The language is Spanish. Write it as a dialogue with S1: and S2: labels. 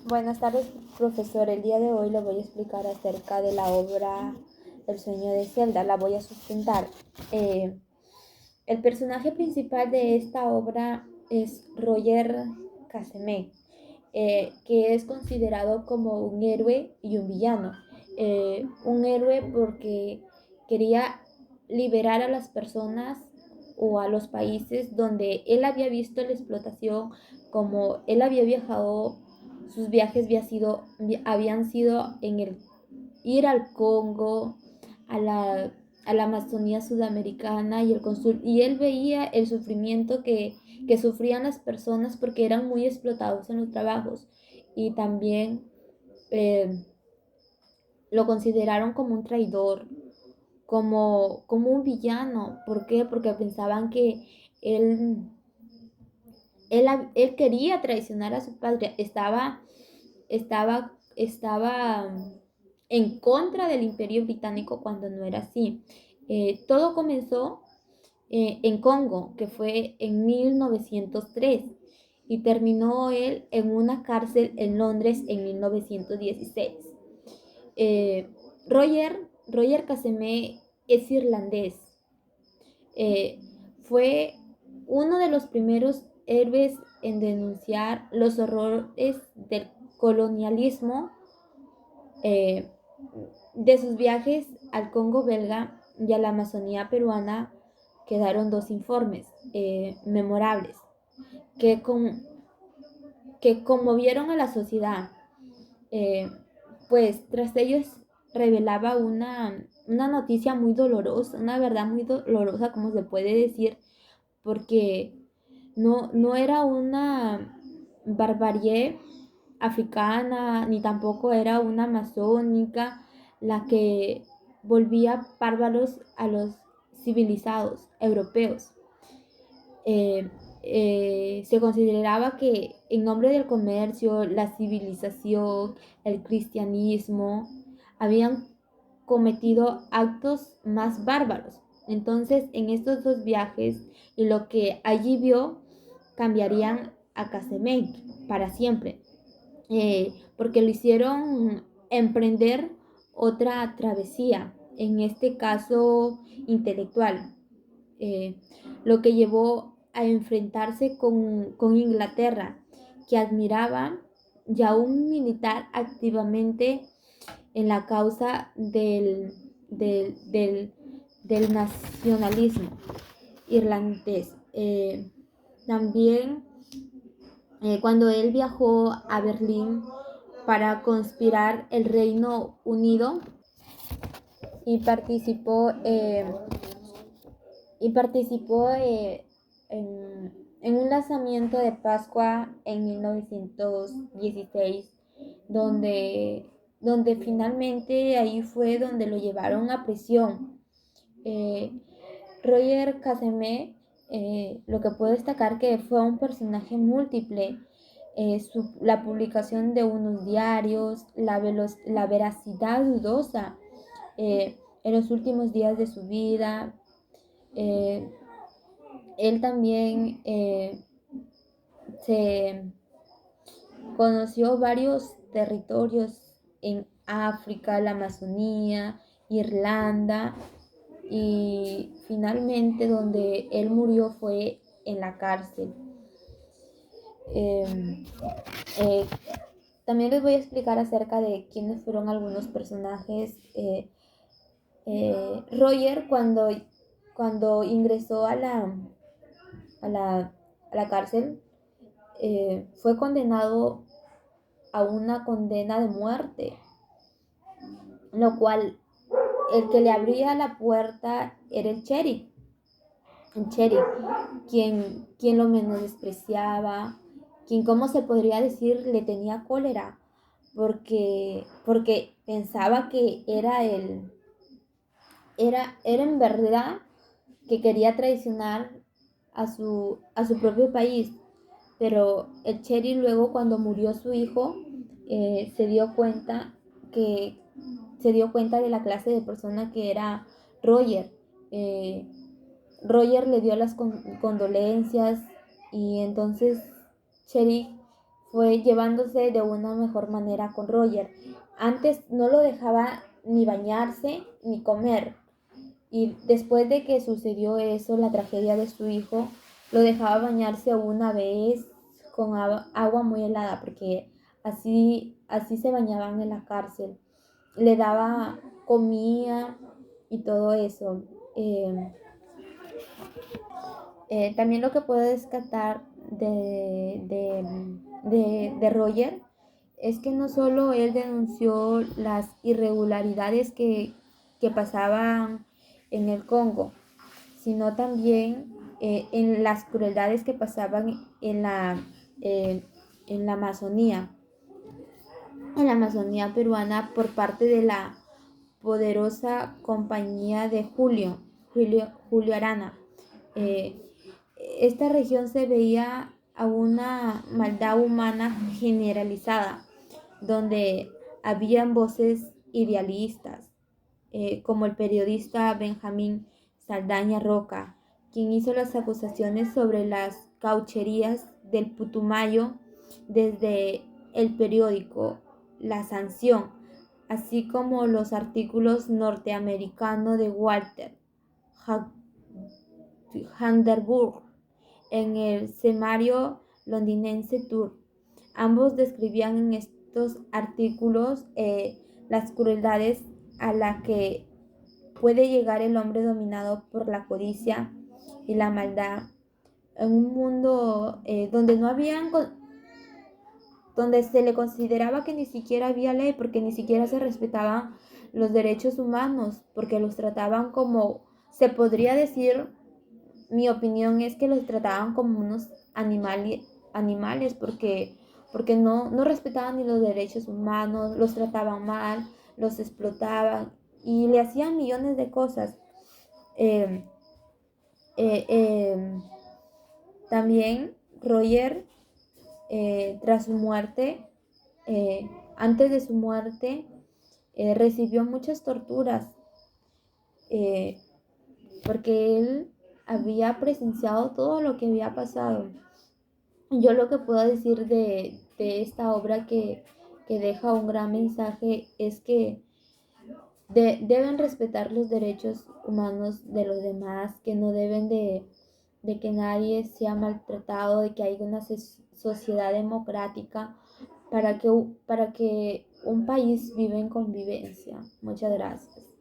S1: Buenas tardes, profesor. El día de hoy le voy a explicar acerca de la obra El sueño de Zelda. La voy a sustentar. Eh, el personaje principal de esta obra es Roger Casemé, que es considerado como un héroe y un villano. Un héroe porque quería liberar a las personas o a los países donde él había visto la explotación, como él había viajado, sus viajes habían sido en el ir al Congo, a la Amazonía sudamericana y él veía el sufrimiento que sufrían las personas porque eran muy explotados en los trabajos y también eh, lo consideraron como un traidor, como un villano. ¿Por qué? Porque pensaban que él, él quería traicionar a su patria, estaba en contra del Imperio Británico cuando no era así. Todo comenzó en Congo, que fue en 1903, y terminó él en una cárcel en Londres en 1916. Eh, Roger Casemé es irlandés. Eh, Fue uno de los primeros héroes en denunciar los horrores del colonialismo. eh, de sus viajes al Congo belga y a la Amazonía peruana quedaron dos informes memorables que, con, que conmovieron a la sociedad. Eh, pues tras ellos revelaba una noticia muy dolorosa, una verdad muy dolorosa, como se puede decir, porque no era una barbarie africana, ni tampoco era una amazónica la que volvía bárbaros a los civilizados europeos. Eh, Se consideraba que en nombre del comercio, la civilización, el cristianismo, habían cometido actos más bárbaros. Entonces, en estos dos viajes y lo que allí vio, cambiarían a Casemate para siempre, porque lo hicieron emprender otra travesía, en este caso intelectual, eh, lo que llevó a enfrentarse con Inglaterra, que admiraba ya un militar activamente en la causa del nacionalismo irlandés. También cuando él viajó a Berlín para conspirar el Reino Unido y participó en un lanzamiento de Pascua en 1916, donde finalmente ahí fue donde lo llevaron a prisión. Eh, Roger Casemé, lo que puedo destacar que fue un personaje múltiple. La publicación de unos diarios, la veracidad dudosa en los últimos días de su vida. Eh, Él también se conoció varios territorios en África, la Amazonía, Irlanda, y finalmente donde él murió fue en la cárcel. Eh, eh, También les voy a explicar acerca de quiénes fueron algunos personajes. Roger, cuando ingresó a la, a la cárcel, fue condenado a una condena de muerte, lo cual el que le abría la puerta era el sheriff, quien lo menospreciaba, quien, ¿cómo se podría decir?, le tenía cólera, porque pensaba que era en verdad que quería traicionar a su propio país. Pero el sheriff luego, cuando murió su hijo, se dio cuenta que se dio cuenta de la clase de persona que era Roger. Eh, Roger le dio las condolencias, y entonces Sheriff fue llevándose de una mejor manera con Roger. Antes no lo dejaba ni bañarse ni comer. Y después de que sucedió eso, la tragedia de su hijo, lo dejaba bañarse una vez con agua muy helada, porque así se bañaban en la cárcel. Le daba comida y todo eso. Eh, También lo que puedo descartar de Roger es que no solo él denunció las irregularidades que pasaban en el Congo, sino también en las crueldades que pasaban eh, en la Amazonía peruana por parte de la poderosa compañía de Julio Arana. Eh, Esta región se veía a una maldad humana generalizada, donde habían voces idealistas, como el periodista Benjamín Saldaña Roca, quien hizo las acusaciones sobre las caucherías del Putumayo desde el periódico La Sanción, así como los artículos norteamericanos de Walter Vanderburg en el semanario londinense Tour. Ambos describían en estos artículos las crueldades a las que puede llegar el hombre dominado por la codicia y la maldad en un mundo donde se le consideraba que ni siquiera había ley, porque ni siquiera se respetaban los derechos humanos, porque los trataban como, se podría decir, mi opinión es que los trataban como unos animales, porque no respetaban ni los derechos humanos, los trataban mal, los explotaban y le hacían millones de cosas. Eh, eh, eh, También Roger, tras su muerte, antes de su muerte, recibió muchas torturas, eh, porque él había presenciado todo lo que había pasado. Yo lo que puedo decir de esta obra que deja un gran mensaje es que deben respetar los derechos humanos de los demás, que no deben de que nadie sea maltratado, de que haya una sociedad democrática para que un país viva en convivencia. Muchas gracias.